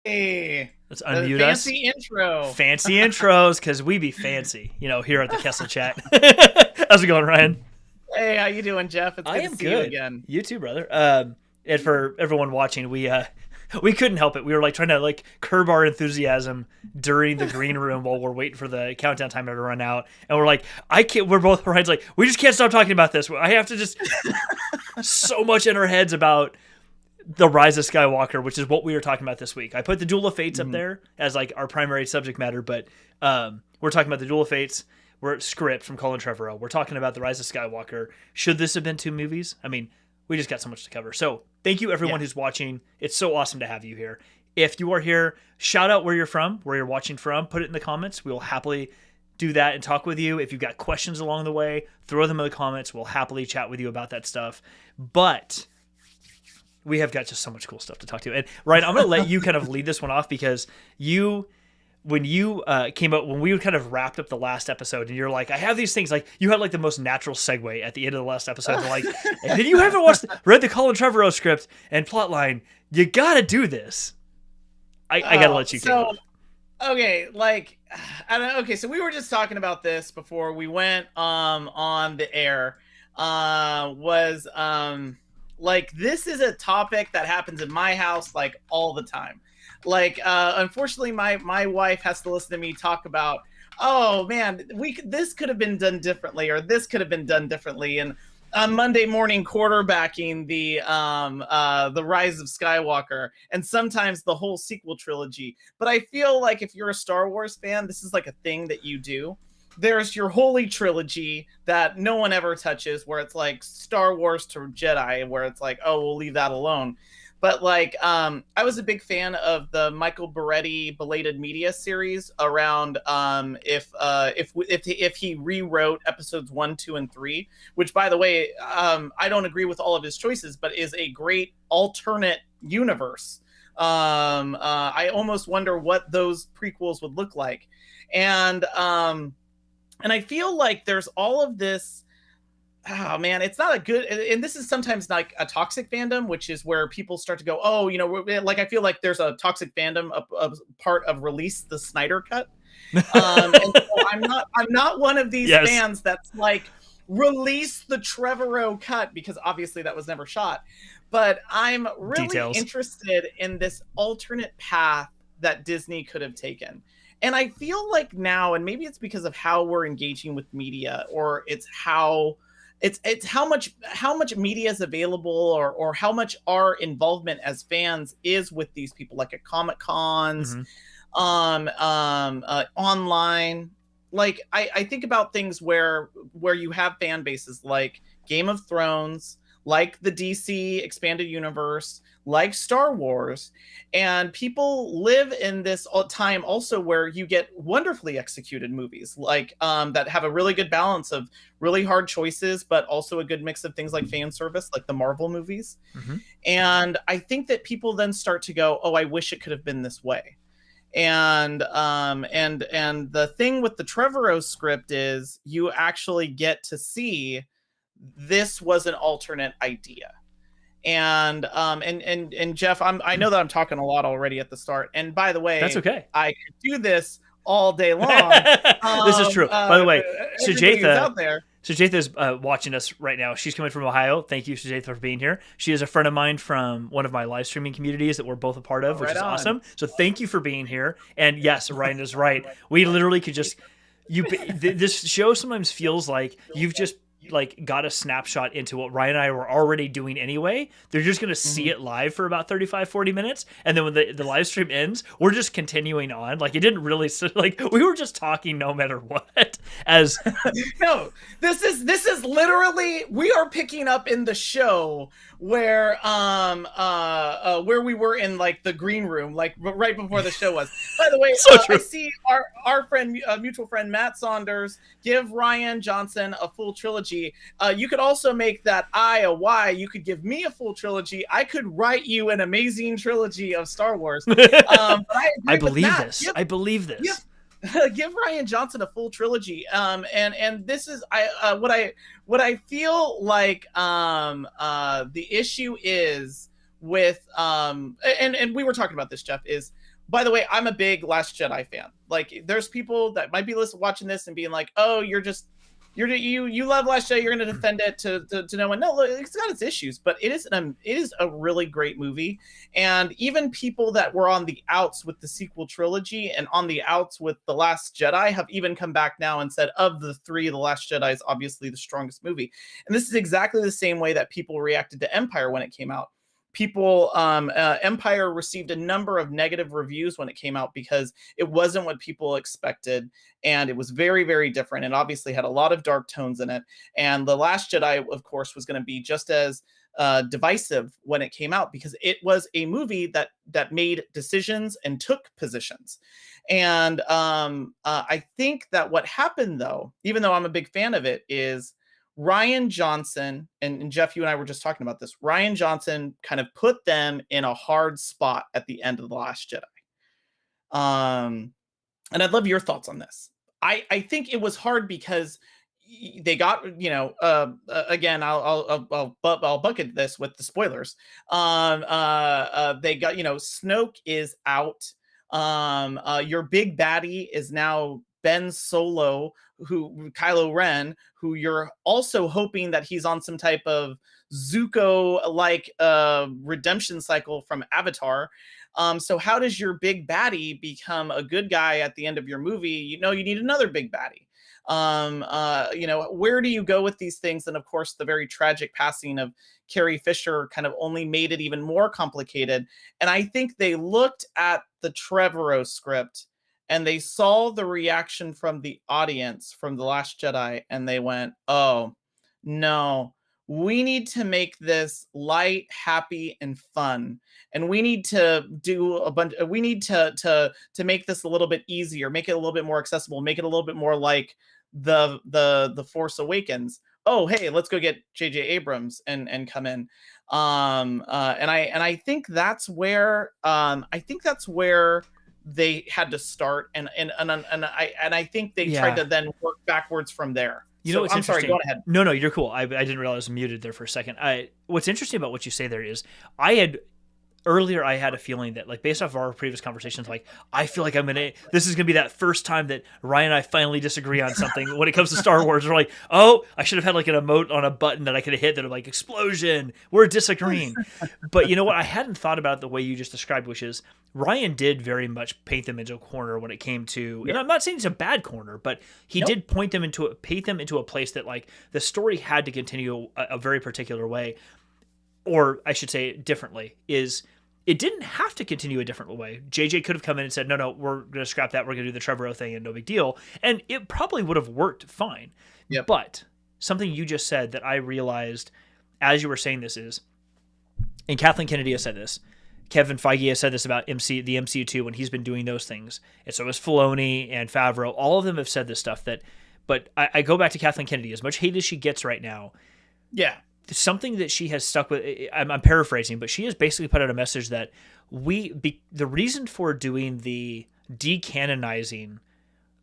Hey, Let's unmute us. fancy intro. Fancy intros, because we be fancy, here at the Kessel chat. How's it going, Ryan? Hey, how you doing, Jeff? It's I good am to see good. you again. You too, brother. And for everyone watching, we couldn't help it. We were like trying to like curb our enthusiasm during the green room while we're waiting for the countdown timer to run out, and we're like, I can't. We're both Ryan's like, we just can't stop talking about this. I have to just so much in our heads about the Rise of Skywalker, which is what we were talking about this week. I put the Duel of Fates up there as like our primary subject matter, but we're talking about the Duel of Fates. We're script from Colin Trevorrow. We're talking about the Rise of Skywalker. Should this have been 2 movies? I mean, we just got so much to cover. So thank you everyone who's watching. It's so awesome to have you here. If you are here, shout out where you're from, where you're watching from. Put it in the comments. We will happily do that and talk with you. If you've got questions along the way, throw them in the comments. We'll happily chat with you about that stuff. But we have got just so much cool stuff to talk to. And Ryan, I'm going to let you kind of lead this one off because when you came out, when we kind of wrapped up the last episode and you're like, I have these things, like you had like the most natural segue at the end of the last episode. Like, and then you haven't read the Colin Trevorrow script and plotline. You got to do this. I got to let you go. Okay, like, I don't know. Okay, so we were just talking about this before we went on the air. Like, this is a topic that happens in my house like all the time. Like, unfortunately, my wife has to listen to me talk about, oh man, this could have been done differently, or this could have been done differently. And on Monday morning, quarterbacking the Rise of Skywalker, and sometimes the whole sequel trilogy. But I feel like if you're a Star Wars fan, this is like a thing that you do. There's your holy trilogy that no one ever touches, where it's like Star Wars to Jedi, where it's like, oh, we'll leave that alone. But like, I was a big fan of the Michael Beretti Belated Media series around if he rewrote episodes 1, 2, and 3, which, by the way, I don't agree with all of his choices, but is a great alternate universe. I almost wonder what those prequels would look like, and I feel like there's all of this. Oh man, it's not a good, and this is sometimes like a toxic fandom, which is where people start to go, oh, like I feel like there's a toxic fandom, a part of release the Snyder cut. And so I'm not one of these fans that's like, release the Trevorrow cut, because obviously that was never shot. But I'm really interested in this alternate path that Disney could have taken. And I feel like now, and maybe it's because of how we're engaging with media, or it's how much media is available, or how much our involvement as fans is with these people, like at Comic Cons, online. Like I think about things where you have fan bases like Game of Thrones, like the DC expanded universe, like Star Wars, and people live in this time also where you get wonderfully executed movies like that have a really good balance of really hard choices, but also a good mix of things like fan service, like the Marvel movies. And I think that people then start to go, oh, I wish it could have been this way. And the thing with the Trevorrow script is you actually get to see this was an alternate idea. And Jeff, I know that I'm talking a lot already at the start. And by the way, that's okay. I could do this all day long. This is true. By the way, Sujatha, out there. Sujetha's watching us right now. She's coming from Ohio. Thank you, Sujetha, for being here. She is a friend of mine from one of my live streaming communities that we're both a part of, which Right is on. awesome. So thank you for being here. And yes, Ryan is right. We literally could just this show sometimes feels like you've just like got a snapshot into what Ryan and I were already doing anyway. They're just going to see it live for about 35-40 minutes, and then when the live stream ends, we're just continuing on. Like it didn't really like we were just talking no matter what. As No, this is literally, we are picking up in the show where we were in like the green room, like right before the show was. By the way, So true. I see our friend, mutual friend Matt Saunders, give Ryan Johnson a full trilogy. You could also make that I a Y. You could give me a full trilogy. I could write you an amazing trilogy of Star Wars. But I agree I with believe Matt. this. I believe this. Give Ryan Johnson a full trilogy. And this is what I feel like the issue is with and we were talking about this, Jeff, is, by the way, I'm a big Last Jedi fan. Like there's people that might be watching this and being like, oh, you love Last Jedi, you're going to defend it to no one. No, it's got its issues, but it is a really great movie. And even people that were on the outs with the sequel trilogy and on the outs with The Last Jedi have even come back now and said, of the three, The Last Jedi is obviously the strongest movie. And this is exactly the same way that people reacted to Empire when it came out. Empire received a number of negative reviews when it came out because it wasn't what people expected, and it was very, very different, and obviously had a lot of dark tones in it. And The Last Jedi, of course, was going to be just as divisive when it came out, because it was a movie that made decisions and took positions. And I think that what happened, though, even though I'm a big fan of it, is Ryan Johnson, and Jeff, you and I were just talking about this. Ryan Johnson kind of put them in a hard spot at the end of The Last Jedi. And I'd love your thoughts on this. I think it was hard because they got, again, I'll bucket this with the spoilers. They got, Snoke is out. Your big baddie is now Ben Solo, Kylo Ren, who you're also hoping that he's on some type of Zuko-like redemption cycle from Avatar. So how does your big baddie become a good guy at the end of your movie? You need another big baddie. Where do you go with these things? And of course, the very tragic passing of Carrie Fisher kind of only made it even more complicated. And I think they looked at the Trevorrow script and they saw the reaction from the audience from The Last Jedi, and they went, oh, no, we need to make this light, happy, and fun. And we need to do we need to make this a little bit easier, make it a little bit more accessible, make it a little bit more like the Force Awakens. Oh, hey, let's go get J.J. Abrams and come in. And I think that's where they had to start, and I think they tried to then work backwards from there. I'm sorry, go ahead. No, you're cool. I didn't realize I was muted there for a second. What's interesting about what you say there is earlier I had a feeling that, like, based off of our previous conversations, like, I feel like this is going to be that first time that Ryan and I finally disagree on something when it comes to Star Wars. We're like, oh, I should have had like an emote on a button that I could have hit that are like, explosion, we're disagreeing. But you know what? I hadn't thought about it the way you just described, which is Ryan did very much paint them into a corner when it came to, and I'm not saying it's a bad corner, but he did paint them into a place that, like, the story had to continue a very particular way. Or I should say it differently, is it didn't have to continue a different way. JJ could have come in and said, no, we're going to scrap that. We're going to do the Trevorrow thing and no big deal. And it probably would have worked fine. Yep. But something you just said that I realized as you were saying this is, and Kathleen Kennedy has said this, Kevin Feige has said this about the MCU too, when he's been doing those things. And so has Filoni and Favreau. All of them have said this stuff but I go back to Kathleen Kennedy, as much hate as she gets right now. Yeah. Something that she has stuck with, I'm paraphrasing, but she has basically put out a message that the reason for doing the decanonizing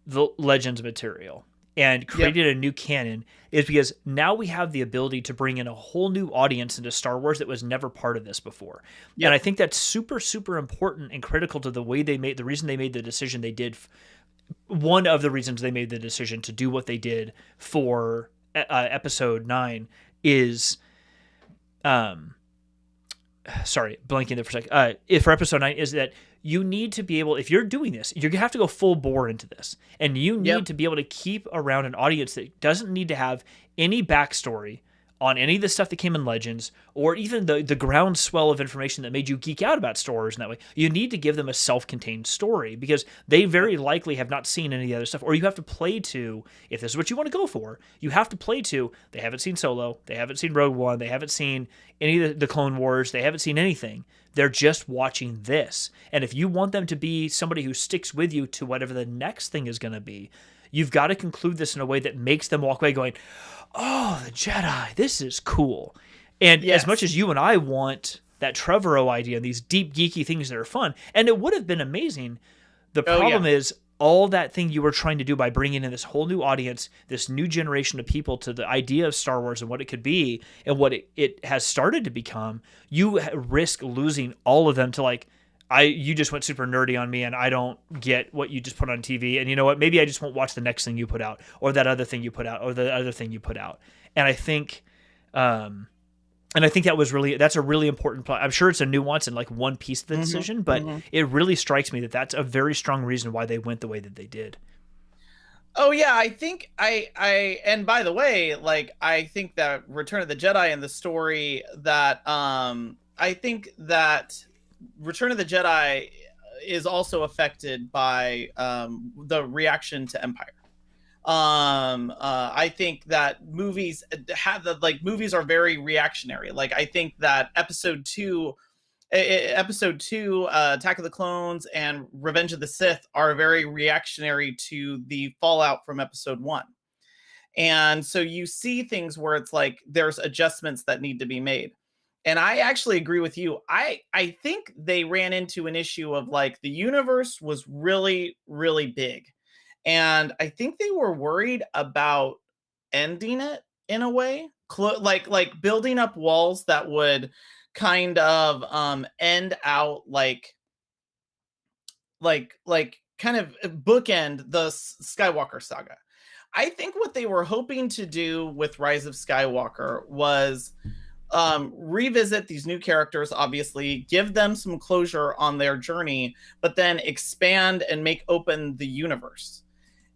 the Legends material and created a new canon is because now we have the ability to bring in a whole new audience into Star Wars that was never part of this before. Yep. And I think that's super, super important and critical to the reason they made the decision they did. One of the reasons they made the decision to do what they did for episode 9 is sorry, blanking there for a second. If for episode 9 is that you need to be able, if you're doing this, you're gonna have to go full bore into this, and you Yep. need to be able to keep around an audience that doesn't need to have any backstory on any of the stuff that came in Legends, or even the groundswell of information that made you geek out about Star Wars in that way. You need to give them a self-contained story because they very likely have not seen any of the other stuff, or you have to play to, if this is what you want to go for, you have to play to, they haven't seen Solo, they haven't seen Rogue One, they haven't seen any of the Clone Wars, they haven't seen anything. They're just watching this. And if you want them to be somebody who sticks with you to whatever the next thing is going to be, you've got to conclude this in a way that makes them walk away going, oh, the Jedi, this is cool. And Yes. as much as you and I want that Trevorrow idea and these deep geeky things that are fun, and it would have been amazing, the problem is all that thing you were trying to do by bringing in this whole new audience, this new generation of people to the idea of Star Wars and what it could be and what it has started to become, you risk losing all of them to like, you just went super nerdy on me and I don't get what you just put on TV. And you know what? Maybe I just won't watch the next thing you put out or that other thing you put out or the other thing you put out. And I think, that's a really important point. I'm sure it's a nuance and like one piece of the decision, but it really strikes me that that's a very strong reason why they went the way that they did. Oh yeah, I think and by the way, like I think that Return of the Jedi and the story that I think that Return of the Jedi is also affected by the reaction to Empire. I think that movies movies are very reactionary. Like I think that episode 2, Attack of the Clones and Revenge of the Sith are very reactionary to the fallout from episode 1. And so you see things where it's like there's adjustments that need to be made. And I actually agree with you. I think they ran into an issue of like the universe was really, really big. And I think they were worried about ending it in a way, like building up walls that would kind of end out like kind of bookend the Skywalker saga. I think what they were hoping to do with Rise of Skywalker was revisit these new characters, obviously, give them some closure on their journey, but then expand and make open the universe.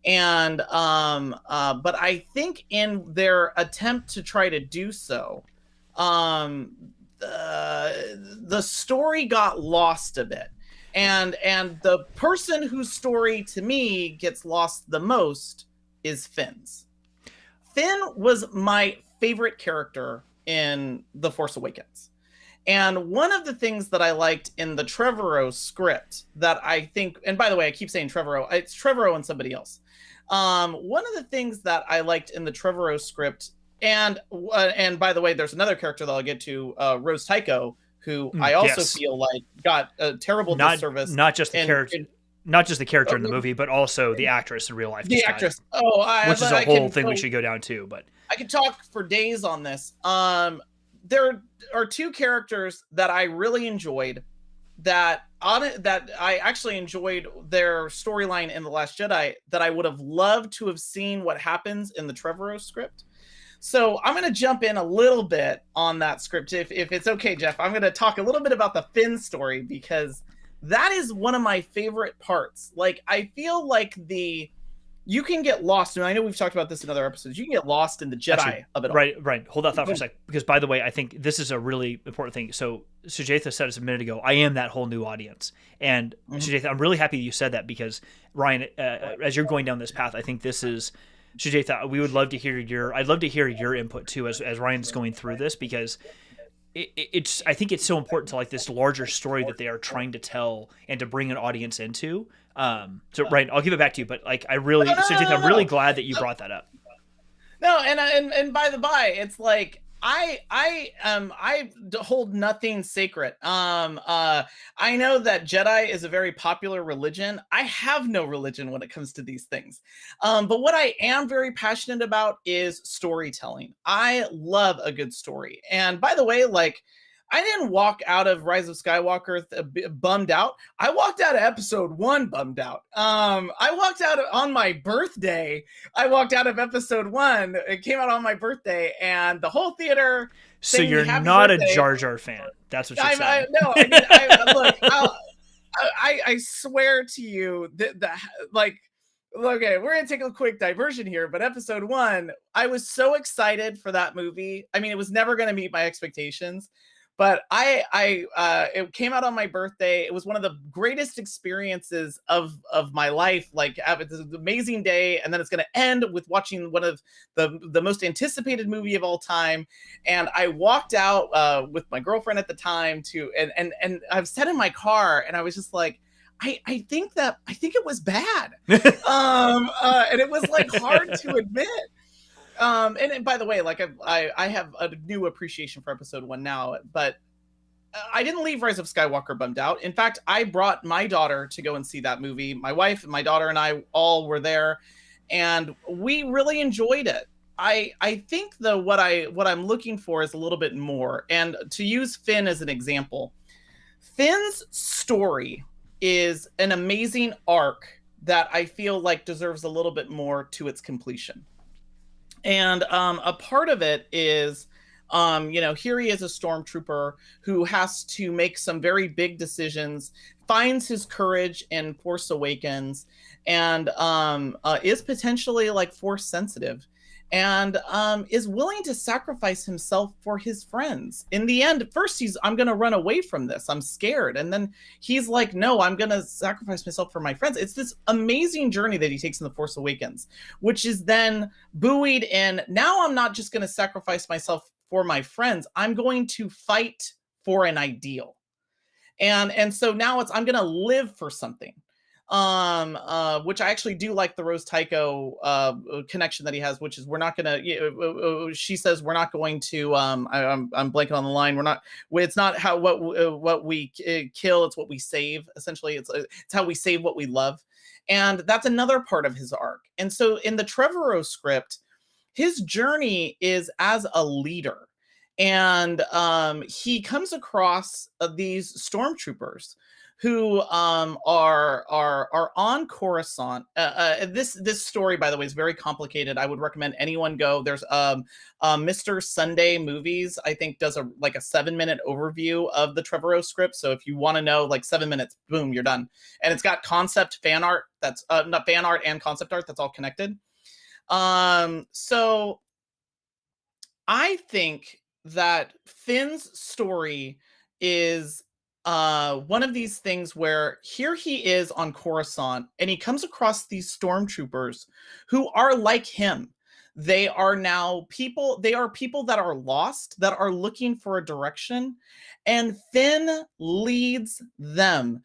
And but I think in their attempt to try to do so, the story got lost a bit. And the person whose story to me gets lost the most is Finn's. Finn was my favorite character in The Force Awakens. And one of the things that I liked in the Trevorrow script that I think, and by the way, I keep saying Trevorrow, it's Trevorrow and somebody else. One of the things that I liked in the Trevorrow script, and by the way, there's another character that I'll get to, Rose Tycho, who I also feel like got a terrible disservice. Not just the character. Not just the character in the movie, but also the actress in real life. The actress. Which is a whole thing we should go down to. But I could talk for days on this. There are two characters that I really enjoyed that I actually enjoyed their storyline in The Last Jedi that I would have loved to have seen what happens in the Trevorrow script. So I'm going to jump in a little bit on that script. If it's okay, Jeff, I'm going to talk a little bit about the Finn story because that is one of my favorite parts. Like, I feel like you can get lost, and I know we've talked about this in other episodes, you can get lost in the Jedi of it all. Right. Hold that thought for a sec. Because, by the way, I think this is a really important thing. So, Sujatha said this a minute ago, I am that whole new audience. And, Sujatha, I'm really happy you said that because, Ryan, as you're going down this path, I think this is, Sujatha, we would love to hear I'd love to hear your input, too, as Ryan's going through this, because I think it's so important to like this larger story that they are trying to tell and to bring an audience into. So Ryan, I'll give it back to you, but like I'm really glad that you brought that up. No, and by the by, it's like I hold nothing sacred. I know that Jedi is a very popular religion. I have no religion when it comes to these things. But what I am very passionate about is storytelling. I love a good story. And by the way, like I didn't walk out of Rise of Skywalker bummed out. I walked out of episode 1 bummed out. I walked out on my birthday. I walked out of episode 1. It came out on my birthday, and the whole theater So sang me you're happy not a birthday. Jar Jar fan. That's what you're saying. No, I mean, look, I swear to you that like, okay, we're gonna take a quick diversion here, but episode 1, I was so excited for that movie. I mean, it was never gonna meet my expectations, but it came out on my birthday. It was one of the greatest experiences of my life. Like, this amazing day, and then it's gonna end with watching one of the most anticipated movie of all time. And I walked out with my girlfriend at the time and I've sat in my car, and I was just like, I think it was bad. And it was like hard to admit. And by the way, like I have a new appreciation for episode 1 now, but I didn't leave Rise of Skywalker bummed out. In fact, I brought my daughter to go and see that movie. My wife and my daughter and I all were there, and we really enjoyed it. I think though what I'm looking for is a little bit more. And to use Finn as an example, Finn's story is an amazing arc that I feel like deserves a little bit more to its completion. And a part of it is, here he is a stormtrooper who has to make some very big decisions, finds his courage in Force Awakens, and is potentially like Force sensitive, and is willing to sacrifice himself for his friends. In the end, at first I'm going to run away from this. I'm scared. And then he's like, no, I'm going to sacrifice myself for my friends. It's this amazing journey that he takes in The Force Awakens, which is then buoyed in, now I'm not just going to sacrifice myself for my friends. I'm going to fight for an ideal. And so now I'm going to live for something. Which I actually do like the Rose Tycho connection that he has, which is we're not gonna. She says we're not going to. I'm blanking on the line. It's not how what we kill. It's what we save. Essentially, it's how we save what we love, and that's another part of his arc. And so in the Trevorrow script, his journey is as a leader, and he comes across these stormtroopers who are on Coruscant. This story, by the way, is very complicated. I would recommend anyone go. There's Mr. Sunday Movies, I think, does a 7-minute overview of the Trevorrow script. So if you want to know, like 7 minutes, boom, you're done. And it's got concept fan art. That's not fan art and concept art. That's all connected. So I think that Finn's story is one of these things where here he is on Coruscant, and he comes across these stormtroopers who are like him. They are people that are lost, that are looking for a direction, and Finn leads them.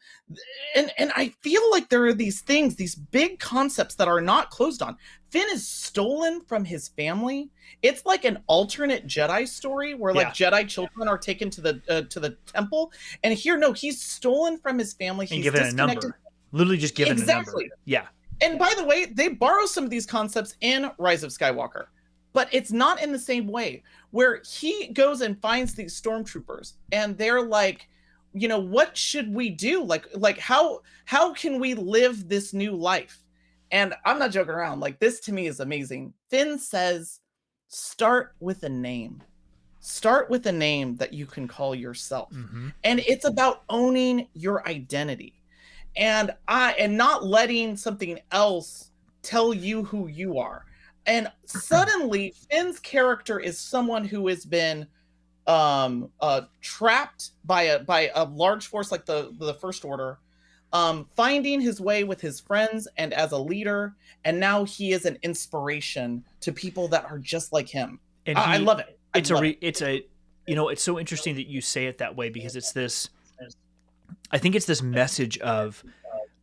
And I feel like there are these things, these big concepts that are not closed on. Finn is stolen from his family. It's like an alternate Jedi story where Jedi children are taken to the temple, and here, no, he's stolen from his family. He's given a number, literally just given a number. Yeah. And by the way, they borrow some of these concepts in Rise of Skywalker, but it's not in the same way, where he goes and finds these stormtroopers, and they're like, what should we do? Like how can we live this new life? And I'm not joking around. Like, this to me is amazing. Finn says, start with a name. Start with a name that you can call yourself. Mm-hmm. And it's about owning your identity. And not letting something else tell you who you are. And suddenly Finn's character is someone who has been trapped by a large force like the First Order, finding his way with his friends and as a leader, and now he is an inspiration to people that are just like him. And I love it. It's so interesting that you say it that way, because it's this. I think it's this message of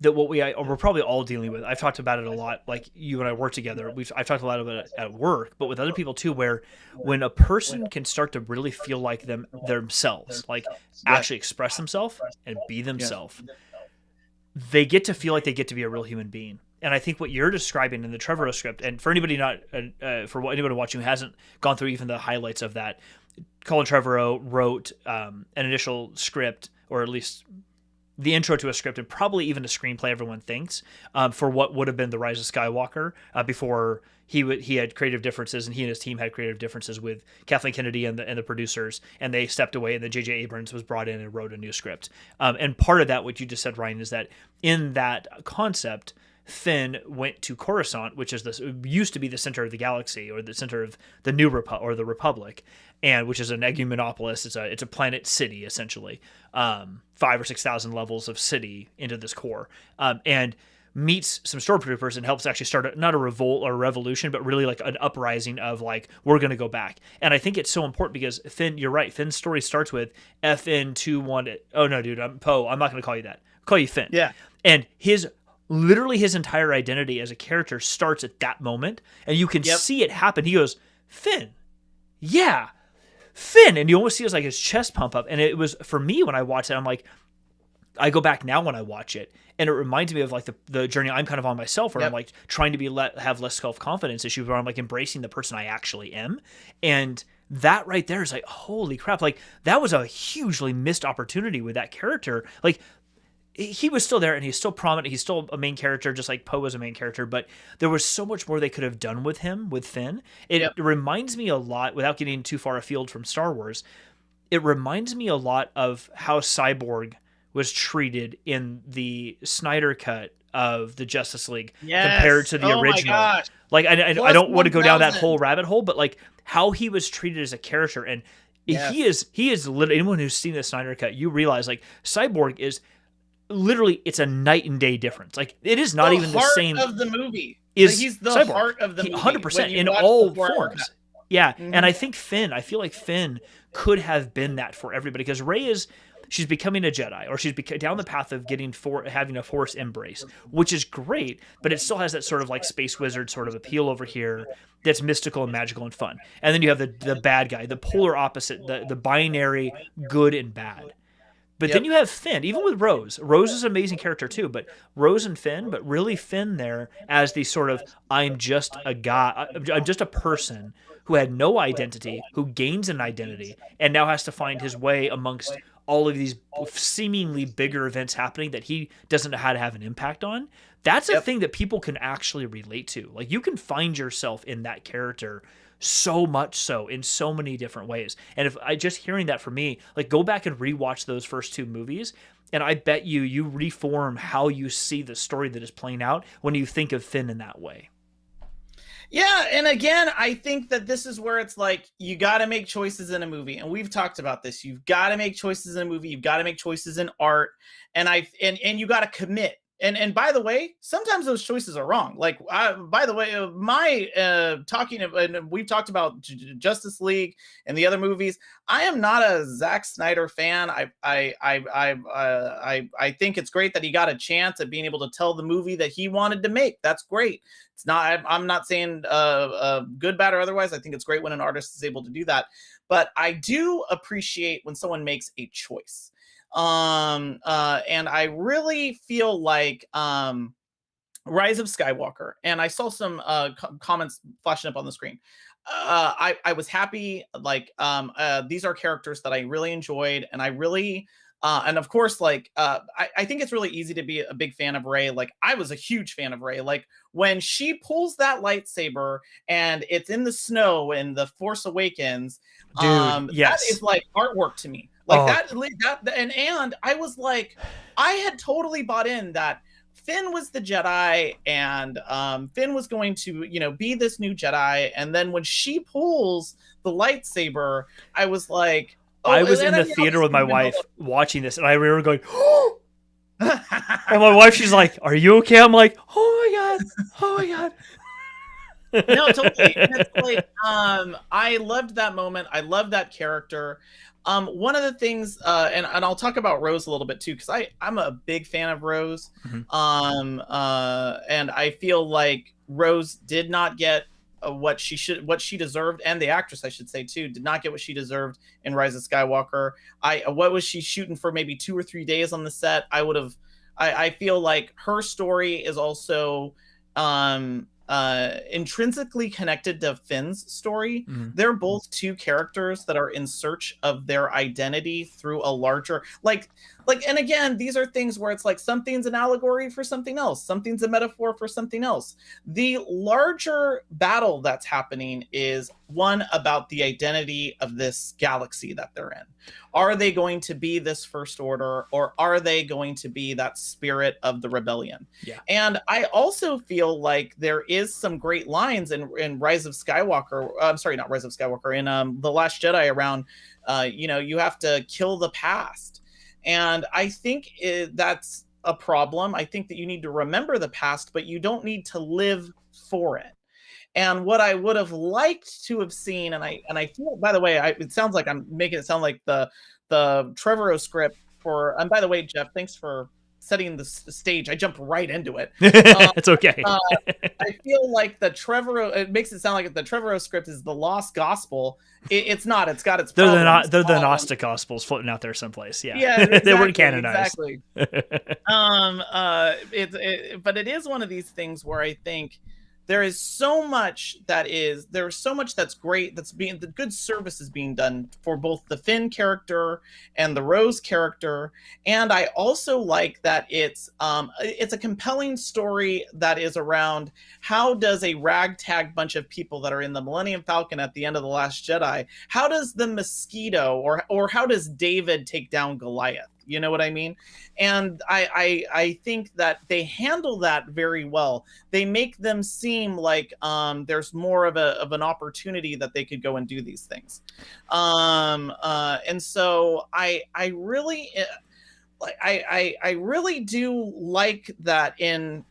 that what we're probably all dealing with. I've talked about it a lot. Like, you and I work together. I've talked a lot about it at work, but with other people too, where when a person can start to really feel like themselves, like actually express themselves and be themselves, they get to feel like they get to be a real human being. And I think what you're describing in the Trevorrow script, and for anybody watching who hasn't gone through even the highlights of that, Colin Trevorrow wrote an initial script, or at least the intro to a script, and probably even a screenplay, everyone thinks, for what would have been The Rise of Skywalker, before he had creative differences, and he and his team had creative differences with Kathleen Kennedy and the producers, and they stepped away, and then J.J. Abrams was brought in and wrote a new script. And part of that, what you just said, Ryan, is that in that concept, Finn went to Coruscant, which is this used to be the center of the galaxy, or the center of the new or the Republic, and which is an egumenopolis. It's a planet city essentially, 5,000 or 6,000 levels of city into this core, and meets some stormtroopers and helps actually start not a revolt or a revolution, but really like an uprising of like, we're going to go back. And I think it's so important because Finn, you're right. Finn's story starts with FN21. Oh no, dude, I'm Poe. I'm not going to call you that. I'll call you Finn. Yeah. And literally his entire identity as a character starts at that moment, and you can see it happen. He goes, Finn, yeah, Finn, and you almost see his chest pump up. And it was, for me, when I watched it, I'm like, I go back now when I watch it, and it reminds me of like the journey I'm kind of on myself, where I'm like trying to have less self-confidence issues, where I'm like embracing the person I actually am. And that right there is like, holy crap, like that was a hugely missed opportunity with that character. Like, he was still there, and he's still prominent. He's still a main character, just like Poe was a main character. But there was so much more they could have done with him, with Finn. It reminds me a lot, without getting too far afield from Star Wars, it reminds me a lot of how Cyborg was treated in the Snyder cut of the Justice League compared to the original. My gosh. Like, I don't want to go down that whole rabbit hole, but like how he was treated as a character. And he is literally, anyone who's seen the Snyder cut, you realize like Cyborg is literally, it's a night and day difference. Like, it is not even the same of the movie. He's the Cyborg. Heart of the movie, 100% in all forms. Yeah. Mm-hmm. And I feel like Finn could have been that for everybody, because Rey she's becoming a Jedi, or she's down the path of having a Force embrace, which is great, but it still has that sort of like space wizard sort of appeal over here that's mystical and magical and fun. And then you have the bad guy, the polar opposite, the binary good and bad. But then you have Finn, even with Rose. Rose is an amazing character too, but Rose and Finn, but really Finn there as the sort of, I'm just a guy, I'm just a person who had no identity, who gains an identity, and now has to find his way amongst all of these seemingly bigger events happening that he doesn't know how to have an impact on. That's a thing that people can actually relate to. Like, you can find yourself in that character so much so in so many different ways. And if I just hearing that, for me, like, go back and rewatch those first two movies, and I bet you reform how you see the story that is playing out when you think of Finn in that way. Yeah, and again, I think that this is where it's like, you got to make choices in a movie, and we've talked about this. You've got to make choices in a movie. You've got to make choices in art, and you got to commit. And by the way, sometimes those choices are wrong. Like, by the way, and we've talked about Justice League and the other movies. I am not a Zack Snyder fan. I think it's great that he got a chance at being able to tell the movie that he wanted to make. That's great. It's not. I'm not saying good, bad, or otherwise. I think it's great when an artist is able to do that. But I do appreciate when someone makes a choice. And I really feel like Rise of Skywalker, and I saw some comments flashing up on the screen. I was happy. Like, these are characters that I really enjoyed, and I really and of course, like, I think it's really easy to be a big fan of Rey. Like, I was a huge fan of Rey. Like, when she pulls that lightsaber and it's in the snow in The Force Awakens, dude, yes, that is like artwork to me. Like, that and I was like, I had totally bought in that Finn was the Jedi, and Finn was going to, be this new Jedi. And then when she pulls the lightsaber, I was like, I was in the theater with my wife watching this, and I remember going, oh! And my wife, she's like, "Are you okay?" I'm like, "Oh my god, oh my god." No, totally. It's like, I loved that moment. I loved that character. One of the things, and I'll talk about Rose a little bit too, because I'm a big fan of Rose. Mm-hmm. And I feel like Rose did not get what she deserved, and the actress, I should say too, did not get what she deserved in Rise of Skywalker. What was she shooting for? Maybe 2 or 3 days on the set. I feel like her story is also intrinsically connected to Finn's story. Mm-hmm. They're both two characters that are in search of their identity through a larger, and again, these are things where it's like something's an allegory for something else, something's a metaphor for something else. The larger battle that's happening is one about the identity of this galaxy that they're in. Are they going to be this First Order, or are they going to be that spirit of the rebellion? Yeah. And I also feel like there is some great lines in Rise of Skywalker. I'm sorry, not Rise of Skywalker. In The Last Jedi, around, you have to kill the past. And I think that's a problem. I think that you need to remember the past, but you don't need to live for it. And what I would have liked to have seen, and I feel, by the way, it sounds like I'm making it sound like the Trevorrow script for. And by the way, Jeff, thanks for setting the stage. I jumped right into it. It's okay. I feel like the Trevorrow. It makes it sound like the Trevorrow script is the lost gospel. It's not. It's got its. They're the Gnostic Gospels floating out there someplace. Yeah, yeah, exactly, they weren't canonized. Exactly. But it is one of these things where I think there's so much that's great, the good service is being done for both the Finn character and the Rose character. And I also like that it's a compelling story that is around how does a ragtag bunch of people that are in the Millennium Falcon at the end of The Last Jedi, how does the Mosquito or how does David take down Goliath? You know what I mean? And I think that they handle that very well. They make them seem like there's more of an opportunity that they could go and do these things. And so I really do like that in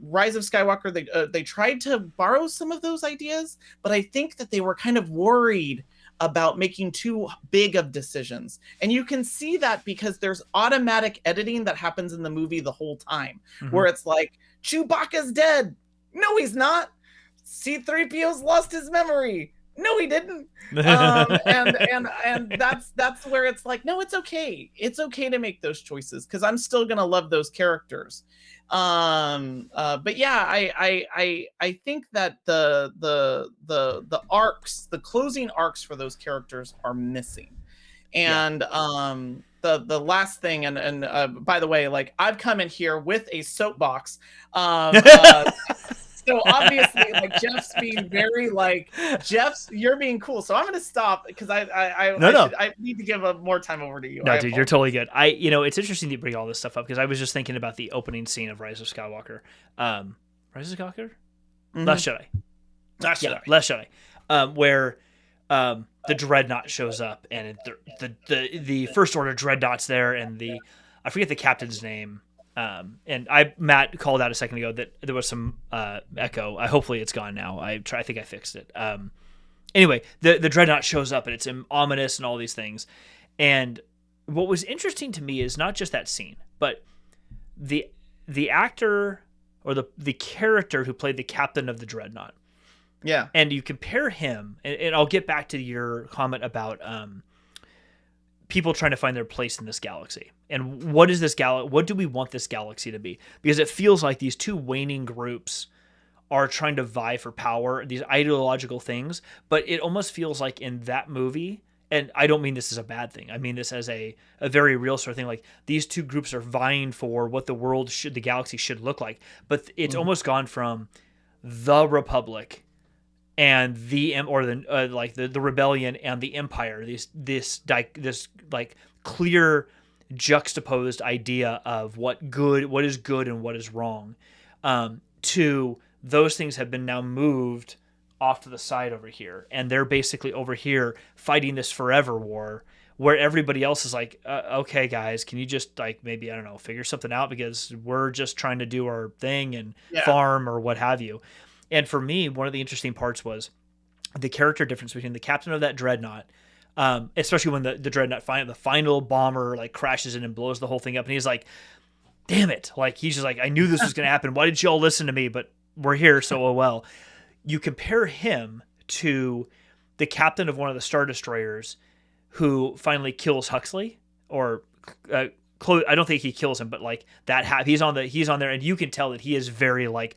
Rise of Skywalker they tried to borrow some of those ideas, but I think that they were kind of worried about making too big of decisions. And you can see that because there's automatic editing that happens in the movie the whole time, where it's like, Chewbacca's dead. No, he's not. C-3PO's lost his memory. No, he didn't. And that's where it's like, no, it's okay. It's okay to make those choices because I'm still gonna love those characters. But yeah, I think that the arcs, the closing arcs for those characters are missing. And the last thing, and by the way, like, I've come in here with a soapbox. So obviously, like, Jeff's being very like, you're being cool. So I'm going to stop because I need to give more time over to you. No, dude, you're totally good. It's interesting that you bring all this stuff up because I was just thinking about the opening scene of Rise of Skywalker. Rise of Skywalker? Mm-hmm. Last Jedi. Last Jedi. Where the Dreadnought shows up and the First Order Dreadnought's there, and I forget the captain's name. And Matt called out a second ago that there was some echo. Hopefully it's gone now. I think I fixed it. Anyway, the Dreadnought shows up and it's ominous and all these things. And what was interesting to me is not just that scene, but the actor or the character who played the captain of the Dreadnought. Yeah. And you compare him, and I'll get back to your comment about people trying to find their place in this galaxy. And what is this what do we want this galaxy to be? Because it feels like these two waning groups are trying to vie for power, these ideological things, but it almost feels like in that movie, and I don't mean this as a bad thing, I mean this as a very real sort of thing, like these two groups are vying for what the galaxy should look like, but it's almost gone from the Republic and the rebellion and the Empire, this like clear juxtaposed idea of what is good and what is wrong, to those things have been now moved off to the side over here, and they're basically over here fighting this forever war where everybody else is like, okay guys, can you just like maybe, I don't know, figure something out because we're just trying to do our thing and farm or what have you. And for me, one of the interesting parts was the character difference between the captain of that Dreadnought, especially when the Dreadnought the final bomber like crashes in and blows the whole thing up, and he's like, damn it, like he's just like, I knew this was going to happen, why didn't you all listen to me, but we're here, so well. You compare him to the captain of one of the Star Destroyers who finally kills Huxley, or I don't think he kills him, but like that he's on there, and you can tell that he is very like,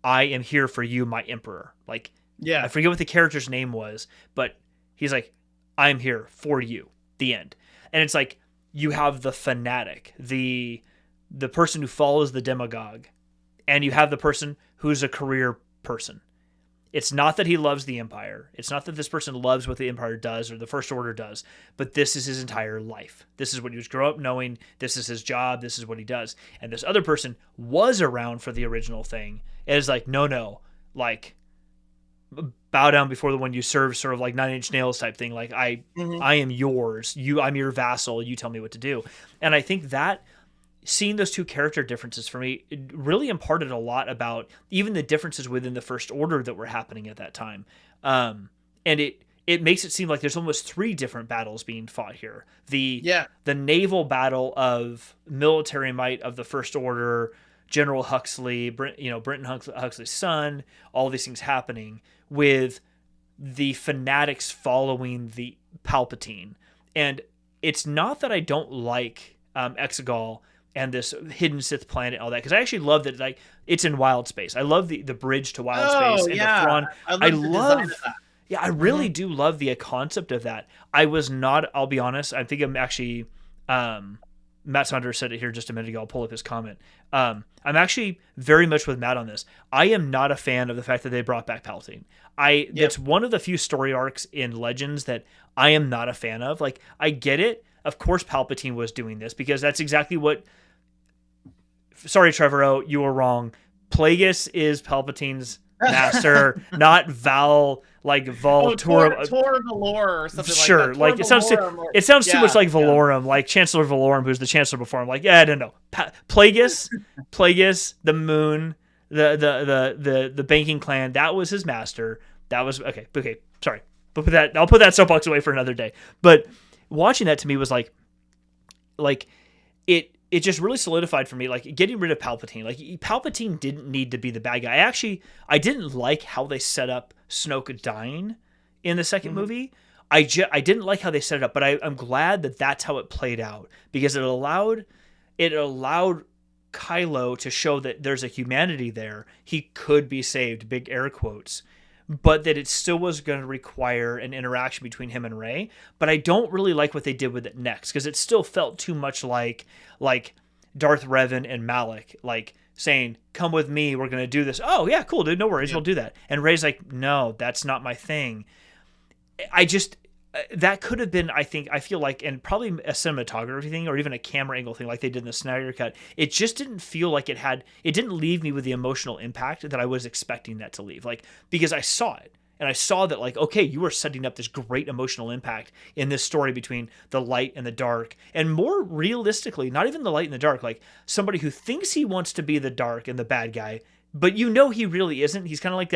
I am here for you, my emperor. Like, I Yeah. forget what the character's name was, but he's like, I'm here for you. The end. And it's like you have the fanatic, the person who follows the demagogue, and you have the person who's a career person. It's not that he loves the Empire. It's not that this person loves what the Empire does or the First Order does, but this is his entire life. This is what he was grow up knowing. This is his job. This is what he does. And this other person was around for the original thing. And is like, no, no, like bow down before the one you serve, sort of like 9 Inch Nails type thing. Like Hmm. I am yours. I'm your vassal. You tell me what to do. And I think that seeing those two character differences for me, it really imparted a lot about even the differences within the First Order that were happening at that time. And it makes it seem like there's almost three different battles being fought here. Yeah. The naval battle of military might of the First Order, General Huxley, Brenton Huxley's son, all these things happening with the fanatics following the Palpatine. And it's not that I don't like Exegol and this hidden Sith planet and all that, because I actually love that, like, it's in wild space. I love the bridge to wild space Oh and yeah. the Thrawn. I I love the love, design of that. yeah, I Hmm. really do love the concept of that. I was not, I'll be honest, I think I'm actually, Matt Saunders said it here just a minute ago. I'll pull up his comment. I'm actually very much with Matt on this. I am not a fan of the fact that they brought back Palpatine. Yep. That's one of the few story arcs in Legends that I am not a fan of. Like, I get it. Of course Palpatine was doing this because that's exactly what, sorry, Trevorrow, you were wrong. Plagueis is Palpatine's master, not Val, like Oh, Voltura. Tor Valor or something Sure, like like that. Tor Valorum it sounds too yeah, much like yeah. Valorum, like Chancellor Valorum, who's the Chancellor before him. Like, yeah, I don't know. Plagueis, the Moon, the banking clan. That was his master. That was okay. Okay, sorry. But I'll put that soapbox away for another day. But watching that to me was like it just really solidified for me, like, getting rid of Palpatine. Like, Palpatine didn't need to be the bad guy. I didn't like how they set up Snoke dying in the second Mhm. movie. I didn't like how they set it up, but I'm glad that that's how it played out, because it allowed Kylo to show that there's a humanity there. He could be saved, big air quotes, but that it still was going to require an interaction between him and Rey. But I don't really like what they did with it next, because it still felt too much like Darth Revan and Malik, like saying, "Come with me, we're going to do this." Oh yeah, cool, dude, no worries, Yeah. we'll do that. And Rey's like, "No, that's not my thing." I just that could have been, I feel like, and probably a cinematography thing or even a camera angle thing like they did in the Snyder cut. It just didn't feel like it didn't leave me with the emotional impact that I was expecting that to leave. Like, because I saw it and I saw that, like, okay, you are setting up this great emotional impact in this story between the light and the dark, and more realistically, not even the light and the dark, like somebody who thinks he wants to be the dark and the bad guy, but he really isn't. He's kind of like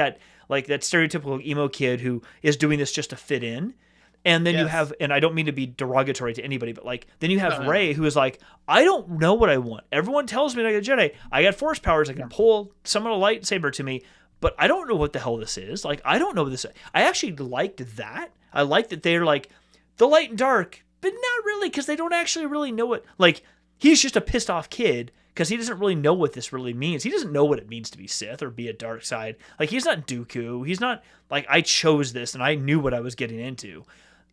that stereotypical emo kid who is doing this just to fit in. And then you Yes. have, and I don't mean to be derogatory to anybody, but like, then you have No, no. Rey, who is like, I don't know what I want. Everyone tells me that I get Jedi. I got force powers. I can pull summon a lightsaber to me, but I don't know what the hell this is. Like, I don't know what this is. I actually liked that. I liked that they're like the light and dark, but not really, because they don't actually really know what, like, he's just a pissed off kid because he doesn't really know what this really means. He doesn't know what it means to be Sith or be a dark side. Like, he's not Dooku. He's not like, I chose this and I knew what I was getting into.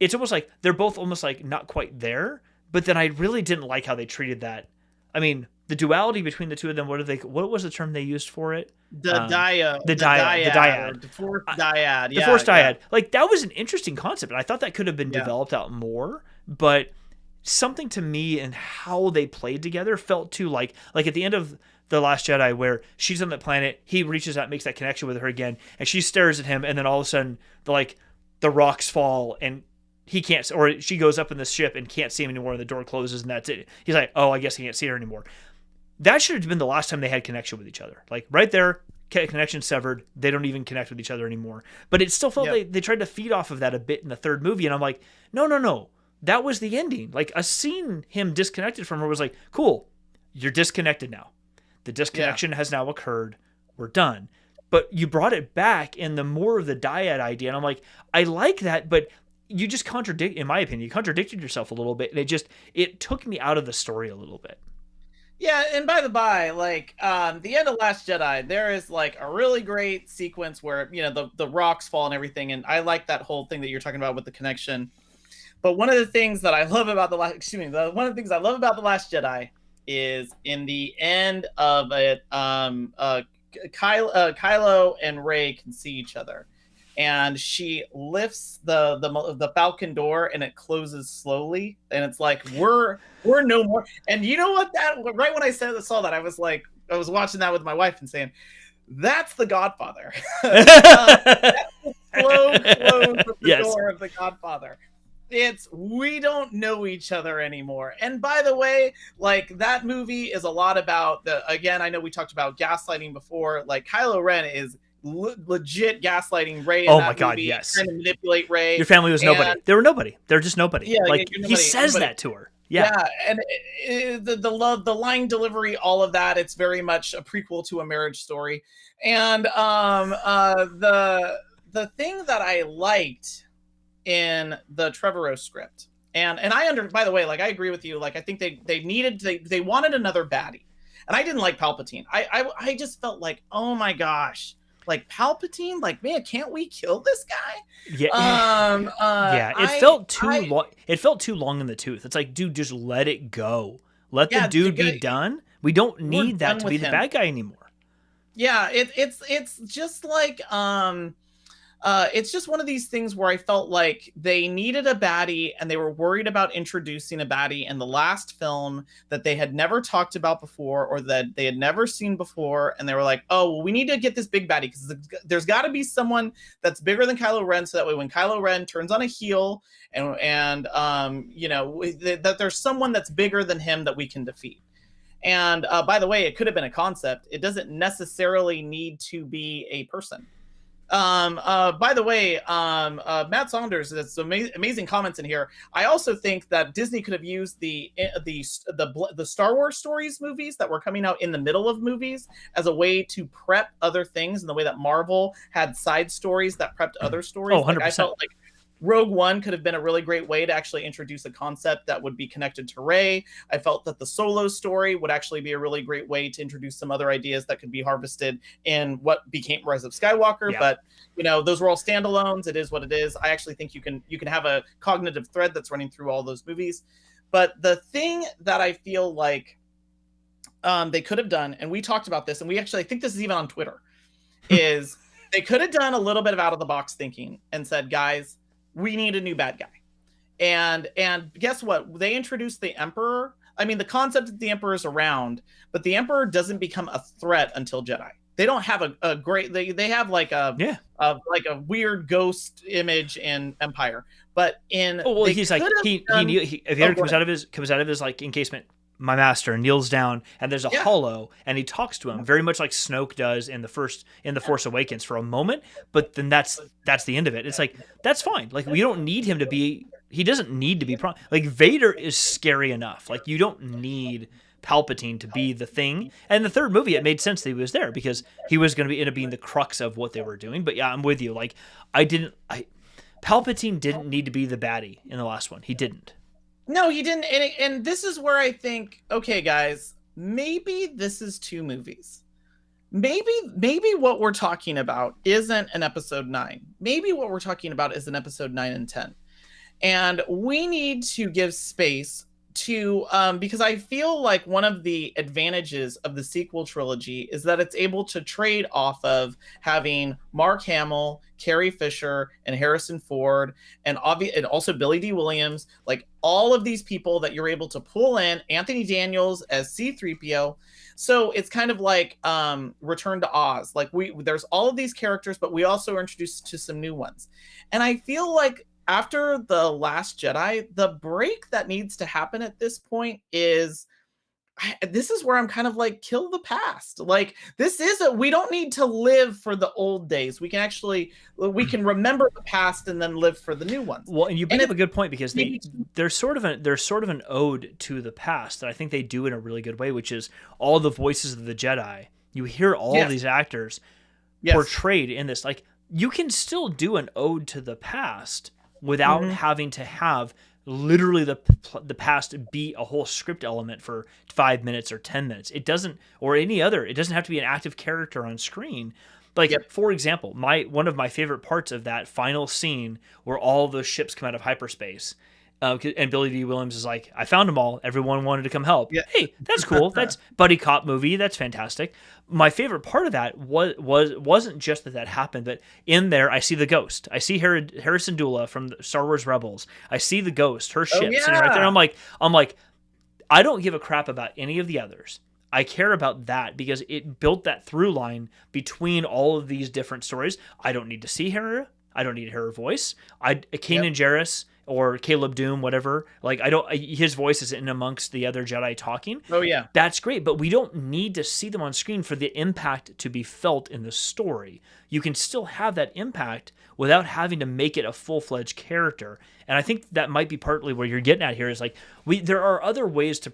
It's almost like they're both almost like not quite there, but then I really didn't like how they treated that. I mean, the duality between the two of them, what was the term they used for it? The dyad, the dyad. or the fourth dyad, The yeah, Force yeah, dyad. Like, that was an interesting concept, and I thought that could have been yeah. developed out more, but something to me and how they played together felt too like at the end of The Last Jedi, where she's on the planet, he reaches out, makes that connection with her again, and she stares at him, and then all of a sudden the rocks fall and he can't, or she goes up in the ship and can't see him anymore, and the door closes, and that's it. He's like, oh, I guess he can't see her anymore. That should have been the last time they had connection with each other. Like, right there, connection severed. They don't even connect with each other anymore. But it still felt they tried to feed off of that a bit in the third movie, and I'm like, no, no, no. That was the ending. Like, a scene him disconnected from her was like, cool, you're disconnected now. The disconnection has now occurred. We're done. But you brought it back in the more of the dyad idea, and I'm like, I like that, but you just in my opinion, you contradicted yourself a little bit, and it took me out of the story a little bit. Yeah, and by the by, like the end of Last Jedi, there is like a really great sequence where the rocks fall and everything, and I like that whole thing that you're talking about with the connection. But one of the things that I love about one of the things I love about the Last Jedi is in the end of it, Kylo and Rey can see each other, and she lifts the Falcon door, and it closes slowly, and it's like we're no more. And you know what? That right when I saw that, I was like, I was watching that with my wife and saying, "That's the Godfather." That's the slow close of the Yes. door of the Godfather. It's we don't know each other anymore. And by the way, like that movie is a lot about again, I know we talked about gaslighting before. Like Kylo Ren is legit gaslighting Rey in Oh my that God, movie, yes. trying to manipulate Rey. Your family was nobody. And They were nobody. They're just nobody. yeah, Like you're he nobody, says nobody. that to her. Yeah. Yeah, and the love, the line delivery, all of that, it's very much a prequel to A Marriage Story. And the thing that I liked in the Trevorrow script, and by the way, like I agree with you, like I think they wanted another baddie, and I didn't like Palpatine. I just felt like, oh my gosh, like Palpatine, like man, can't we kill this guy? Yeah. Yeah. It felt too long in the tooth. It's like, dude, just let it go. Let the Yeah, dude be done. We don't we're need that done to with be the him. bad guy anymore. Yeah, it's just like it's just one of these things where I felt like they needed a baddie, and they were worried about introducing a baddie in the last film that they had never talked about before, or that they had never seen before, and they were like, oh well, we need to get this big baddie because there's got to be someone that's bigger than Kylo Ren, so that way when Kylo Ren turns on a heel, and that there's someone that's bigger than him that we can defeat. And by the way, it could have been a concept. It doesn't necessarily need to be a person. By the way, Matt Saunders, that's amazing comments in here. I also think that Disney could have used the Star Wars stories movies that were coming out in the middle of movies as a way to prep other things, in the way that Marvel had side stories that prepped other stories. Oh, 100%. Like, I felt like Rogue One could have been a really great way to actually introduce a concept that would be connected to Rey. I felt that the Solo story would actually be a really great way to introduce some other ideas that could be harvested in what became Rise of Skywalker. Yeah. But those were all standalones. It is what it is. I actually think you can have a cognitive thread that's running through all those movies. But the thing that I feel like they could have done, and we talked about this, and I think this is even on Twitter, is they could have done a little bit of out of the box thinking and said, guys, we need a new bad guy. And guess what? They introduced the Emperor. I mean, the concept that the Emperor is around, but the Emperor doesn't become a threat until Jedi. They don't have a great. They have like a weird ghost image in Empire, but in he's like he comes out of his like encasement, my master, and kneels down, and there's a hollow, and he talks to him very much like Snoke does in the Force Awakens for a moment, but then that's the end of it. It's like, that's fine. Like, we don't need him to be. He doesn't need to be like Vader is scary enough. Like, you don't need Palpatine to be the thing. And the third movie, it made sense that he was there because he was going to end up being the crux of what they were doing. But yeah, I'm with you. Like, Palpatine didn't need to be the baddie in the last one. He didn't. No, he didn't. And this is where I think, okay, guys, maybe this is two movies. Maybe what we're talking about isn't an episode 9. Maybe what we're talking about is an episode 9 and 10. And we need to give space to, because I feel like one of the advantages of the sequel trilogy is that it's able to trade off of having Mark Hamill, Carrie Fisher, and Harrison Ford, and also Billy D. Williams, like all of these people that you're able to pull in, Anthony Daniels as C-3PO. So it's kind of like Return to Oz. Like there's all of these characters, but we also are introduced to some new ones. And I feel like after The Last Jedi, the break that needs to happen at this point is, this is where I'm kind of like, kill the past. Like, we don't need to live for the old days. We can remember the past and then live for the new ones. Well, and you bring up a good point, because there's sort of an ode to the past that I think they do in a really good way, which is all the voices of the Jedi. You hear all these actors portrayed in this. Like, you can still do an ode to the past without having to have literally the past be a whole script element for 5 minutes or 10 minutes. It doesn't, or any other. It doesn't have to be an active character on screen. Like, Yep. for example, one of my favorite parts of that final scene where all those ships come out of hyperspace, and Billy D. Williams is like, "I found them all. Everyone wanted to come help. Yeah. Hey, that's cool. That's buddy cop movie. That's fantastic." My favorite part of that wasn't just that happened, but in there I see the ghost. I see Harrison Dula from Star Wars Rebels. I see the ghost, her Oh ship sitting right there. yeah. I'm like, I don't give a crap about any of the others. I care about that because it built that through line between all of these different stories. I don't need to see her. I don't need to hear her voice. Yep. Kanan Jarrus or Caleb Doom, whatever. Like, I don't. His voice is in amongst the other Jedi talking. Oh yeah. That's great, but we don't need to see them on screen for the impact to be felt in the story. You can still have that impact without having to make it a full-fledged character. And I think that might be partly where you're getting at here is like there are other ways to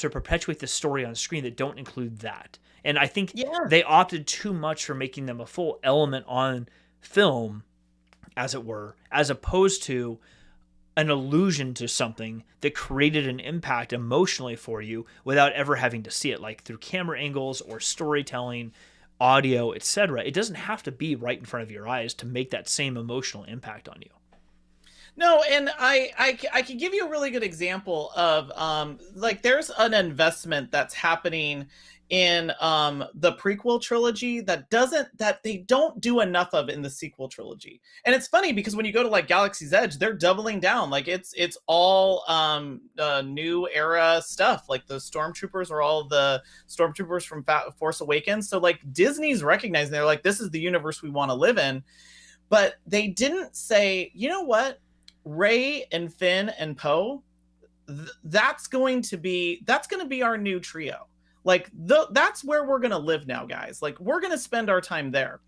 perpetuate the story on screen that don't include that. And I think Yeah. they opted too much for making them a full element on film, as it were, as opposed to an allusion to something that created an impact emotionally for you without ever having to see it, like through camera angles or storytelling, audio, etc. It doesn't have to be right in front of your eyes to make that same emotional impact on you. No, and I could give you a really good example of like there's an investment that's happening in the prequel trilogy that they don't do enough of in the sequel trilogy. And it's funny because when you go to like Galaxy's Edge, they're doubling down. Like it's all new era stuff. Like the stormtroopers are all the stormtroopers from Force Awakens. So like Disney's recognizing, they're like, this is the universe we want to live in. But they didn't say, you know what? Ray and Finn and Poe, that's going to be our new trio. Like that's where we're going to live now, guys. Like we're going to spend our time there.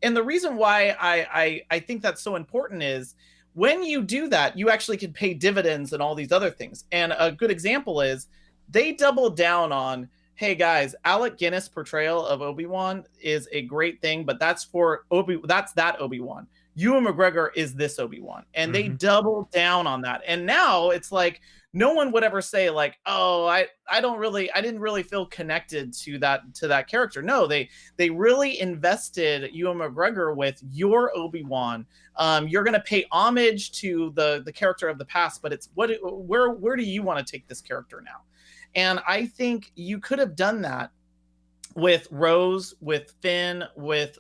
And the reason why I think that's so important is when you do that, you actually can pay dividends and all these other things. And a good example is they doubled down on, hey guys, Alec Guinness portrayal of Obi-Wan is a great thing, but that's that Obi-Wan. Ewan McGregor is this Obi-Wan. And they Mm-hmm. doubled down on that. And now it's like no one would ever say like, oh, I didn't really feel connected to that character. No, they really invested Ewan McGregor with your Obi-Wan. You're gonna pay homage to the character of the past, but it's where do you want to take this character now? And I think you could have done that with Rose, with Finn, with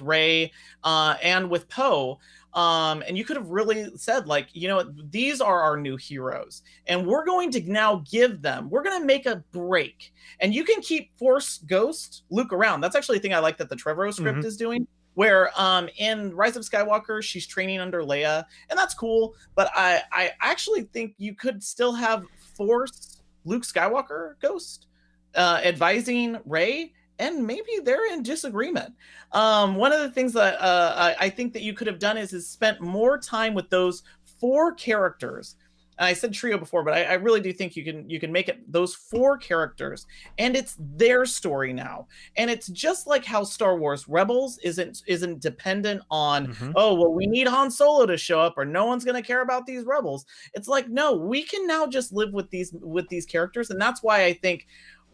Ray, and with Poe. And you could have really said, like, you know, these are our new heroes, and we're going to now we're going to make a break. And you can keep Force Ghost Luke around. That's actually a thing I like that the Trevorrow script is doing, where in Rise of Skywalker, she's training under Leia, and that's cool. But I actually think you could still have Force Luke Skywalker Ghost advising Ray, and maybe they're in disagreement. One of the things that I think that you could have done is spent more time with those four characters. And I said trio before, but I really do think you can make it those four characters, and it's their story now. And it's just like how Star Wars Rebels isn't dependent on, oh well, we need Han Solo to show up, or no one's going to care about these rebels. It's like, no, we can now just live with these characters, and that's why I think,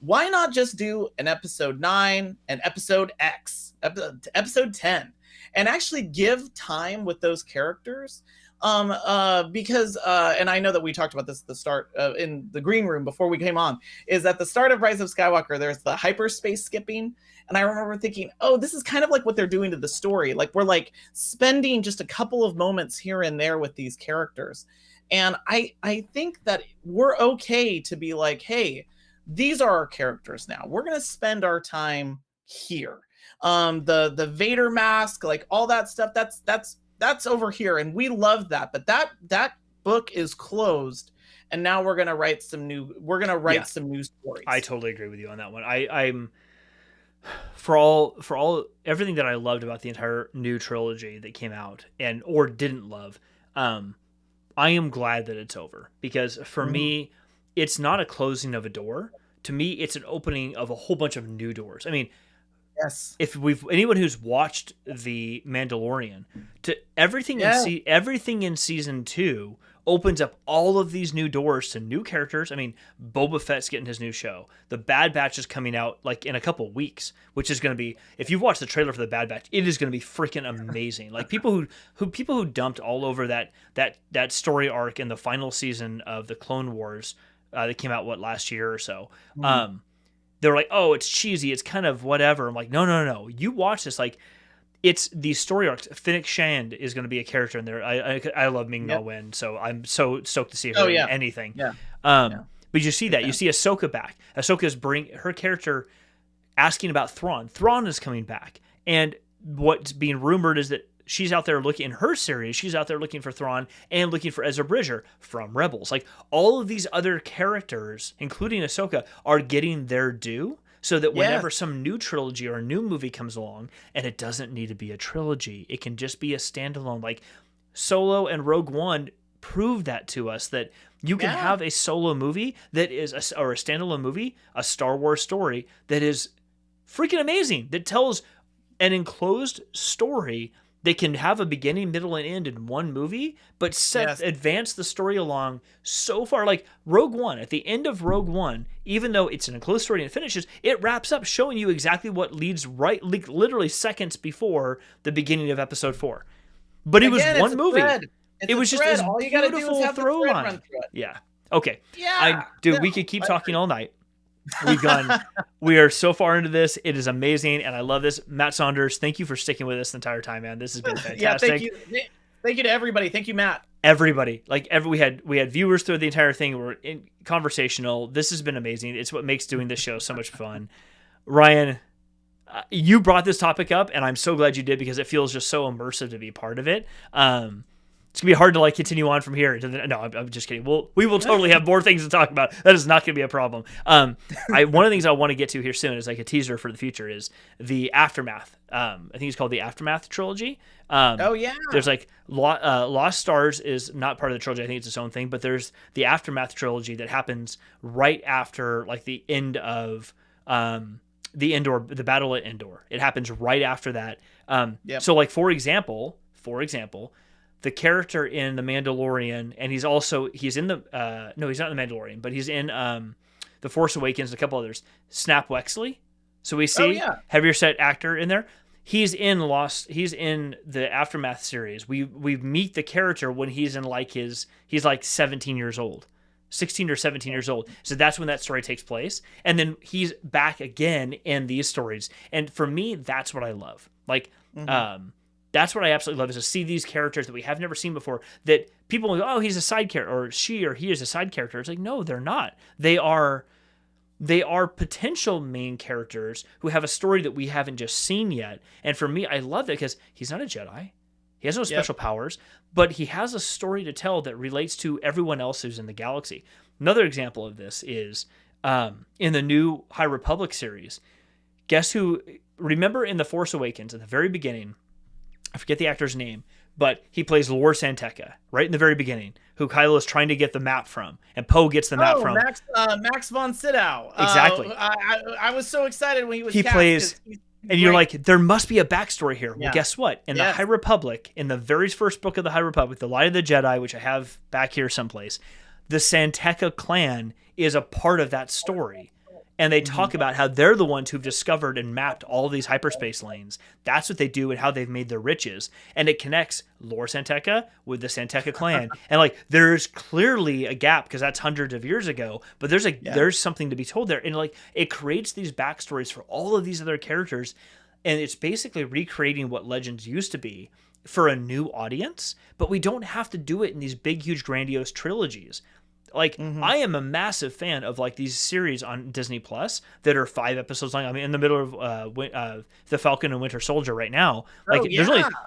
why not just do an episode 9, an episode X, episode 10, and actually give time with those characters? Because and I know that we talked about this at the start in the green room before we came on, is at the start of Rise of Skywalker, there's the hyperspace skipping. And I remember thinking, oh, this is kind of like what they're doing to the story. Like we're like spending just a couple of moments here and there with these characters. And I think that we're okay to be like, hey, these are our characters now. We're going to spend our time here. The Vader mask, like all that stuff, that's over here, and we love that. But that book is closed, and now we're going to write some new stories. I totally agree with you on that one. I'm for all everything that I loved about the entire new trilogy that came out or didn't love. I am glad that it's over, because for me, it's not a closing of a door. To me, it's an opening of a whole bunch of new doors. I mean, yes, if anyone who's watched The Mandalorian, to everything everything in season 2 opens up all of these new doors to new characters. I mean, Boba Fett's getting his new show. The Bad Batch is coming out like in a couple weeks, which is going to be, if you've watched the trailer for the Bad Batch, it is going to be freaking amazing. Like people who dumped all over that story arc in the final season of the Clone Wars that came out last year or so. They're like, oh, it's cheesy, it's kind of whatever. I'm like, no. You watch this, like, it's these story arcs. Fennec Shand is going to be a character in there. I love Ming-Na Wen, so I'm so stoked to see her in anything. But you see that. You see Ahsoka back. Ahsoka's her character asking about Thrawn. Thrawn is coming back. And what's being rumored is that she's out there looking, in her series, she's out there looking for Thrawn and looking for Ezra Bridger from Rebels. Like, all of these other characters, including Ahsoka, are getting their due. So that whenever some new trilogy or a new movie comes along, and it doesn't need to be a trilogy, it can just be a standalone. Like Solo and Rogue One proved that to us, that you can have a solo movie that is, or a standalone movie, a Star Wars story that is freaking amazing, that tells an enclosed story that can have a beginning, middle, and end in one movie, but advance the story along so far. Like Rogue One, at the end of Rogue One, even though it's an enclosed story and it finishes, it wraps up showing you exactly what leads literally seconds before the beginning of Episode 4. But it was one movie. It was just this beautiful throw line. Yeah. Okay. Yeah. Dude, we could keep talking all night. We are so far into this. It is amazing, and I love this. Matt Saunders, thank you for sticking with us the entire time, man. This has been fantastic. Thank you to everybody. Thank you, Matt. Everybody, we had viewers through the entire thing. We're conversational. This has been amazing. It's what makes doing this show so much fun. Ryan, you brought this topic up, and I'm so glad you did, because it feels just so immersive to be part of it. It's gonna be hard to continue on from here. No, I'm just kidding. We will totally have more things to talk about. That is not gonna be a problem. One of the things I want to get to here soon is like a teaser for the future is the Aftermath. I think it's called the Aftermath trilogy. There's like Lost Stars is not part of the trilogy. I think it's its own thing. But there's the Aftermath trilogy that happens right after like the end of the battle at Endor. It happens right after that. So like for example. The character in The Mandalorian, and he's in the no, he's not in The Mandalorian, but he's in The Force Awakens and a couple others. Snap Wexley. So we see heavier set actor in there. He's in the Aftermath series. We meet the character when he's in he's like 17 years old. 16 or 17 years old. So that's when that story takes place. And then he's back again in these stories. And for me, that's what I love. That's what I absolutely love, is to see these characters that we have never seen before, that people will go, oh, he's a side character, or she or he is a side character. It's like, no, they're not. They are potential main characters who have a story that we haven't just seen yet. And for me, I love that, because he's not a Jedi. He has no special powers, but he has a story to tell that relates to everyone else who's in the galaxy. Another example of this is in the new High Republic series. Guess who? Remember in The Force Awakens, at the very beginning, I forget the actor's name, but he plays Lor Santeca right in the very beginning, who Kylo is trying to get the map from, and Poe gets the map from. Max von Sydow. Exactly. I was so excited when he was. He plays, and you're like, there must be a backstory here. Well, guess what? In the High Republic, in the very first book of the High Republic, The Light of the Jedi, which I have back here someplace, the Santeca clan is a part of that story. And they talk about how they're the ones who've discovered and mapped all these hyperspace lanes. That's what they do and how they've made their riches. And it connects Lor Santeca with the Santeca clan. And there's clearly a gap, because that's hundreds of years ago, but there's something to be told there. And it creates these backstories for all of these other characters. And it's basically recreating what Legends used to be for a new audience, but we don't have to do it in these big, huge, grandiose trilogies. I am a massive fan of these series on Disney Plus that are 5 episodes long. I'm in the middle of The Falcon and Winter Soldier right now.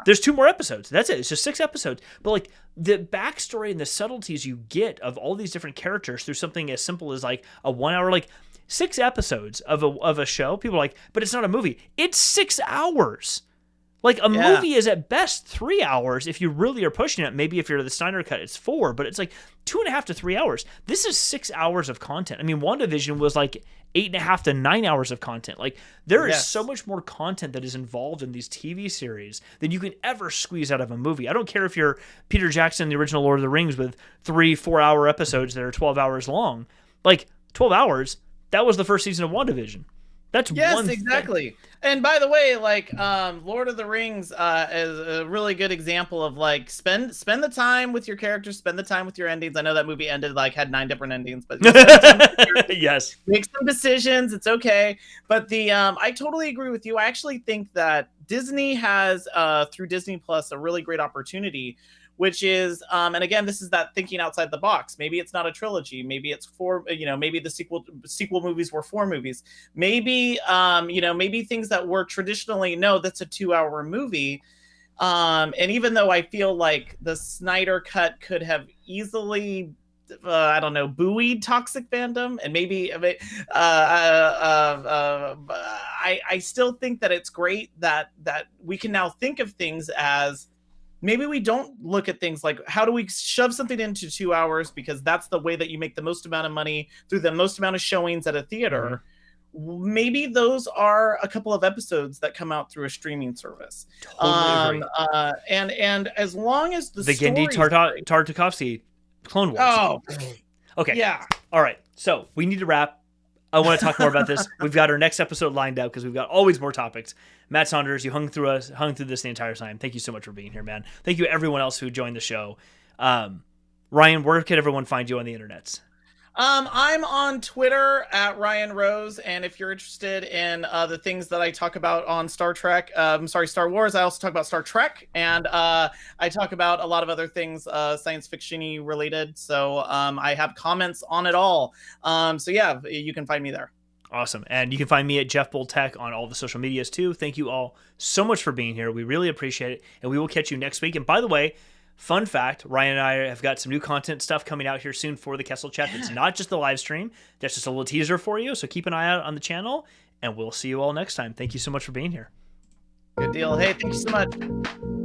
There's 2 more episodes. That's it. It's just 6 episodes. But the backstory and the subtleties you get of all these different characters through something as simple as a 1 hour, 6 episodes of a show. People are like, but it's not a movie. It's 6 hours. Like a Yeah. movie is at best 3 hours if you really are pushing it. Maybe if you're the Snyder Cut, it's 4, but it's like 2.5 to 3 hours. This is 6 hours of content. I mean, WandaVision was like 8.5 to 9 hours of content. Like there is so much more content that is involved in these TV series than you can ever squeeze out of a movie. I don't care if you're Peter Jackson, the original Lord of the Rings, with 3-4 hour episodes that are 12 hours long. Like 12 hours, that was the first season of WandaVision. That's one exactly. Thing. And by the way, like Lord of the Rings is a really good example of like spend the time with your characters, spend the time with your endings. I know that movie ended like had 9 different endings, but yes, make some decisions. It's okay. But the I totally agree with you. I actually think that Disney has through Disney Plus a really great opportunity, which is and again, this is that thinking outside the box. Maybe it's not a trilogy, maybe it's 4, maybe the sequel movies were 4 movies, maybe maybe things that were traditionally, no, that's a 2-hour movie. And even though I feel like the Snyder Cut could have easily I don't know, buoyed toxic fandom, and maybe I still think that it's great that we can now think of things as, maybe we don't look at things like, how do we shove something into 2 hours because that's the way that you make the most amount of money through the most amount of showings at a theater. Maybe those are a couple of episodes that come out through a streaming service. Totally agree. And as long as the Genndy Tartakovsky Clone Wars. Oh, okay. Yeah. All right. So we need to wrap. I want to talk more about this. We've got our next episode lined up because we've got always more topics. Matt Saunders, you hung through this the entire time. Thank you so much for being here, man. Thank you everyone else who joined the show. Ryan, where can everyone find you on the internets? I'm on Twitter at Ryan Rose, and if you're interested in the things that I talk about on Star Wars, I also talk about Star Trek, and I talk about a lot of other things science fiction-y related. So I have comments on it all. So yeah, you can find me there. Awesome. And you can find me at Jeff Bull Tech on all the social medias too. Thank you all so much for being here. We really appreciate it, and we will catch you next week. And by the way, fun fact, Ryan and I have got some new content stuff coming out here soon for the Kessel Chat. It's not just the live stream. That's just a little teaser for you. So keep an eye out on the channel, and we'll see you all next time. Thank you so much for being here. Good deal. Hey, thank you so much.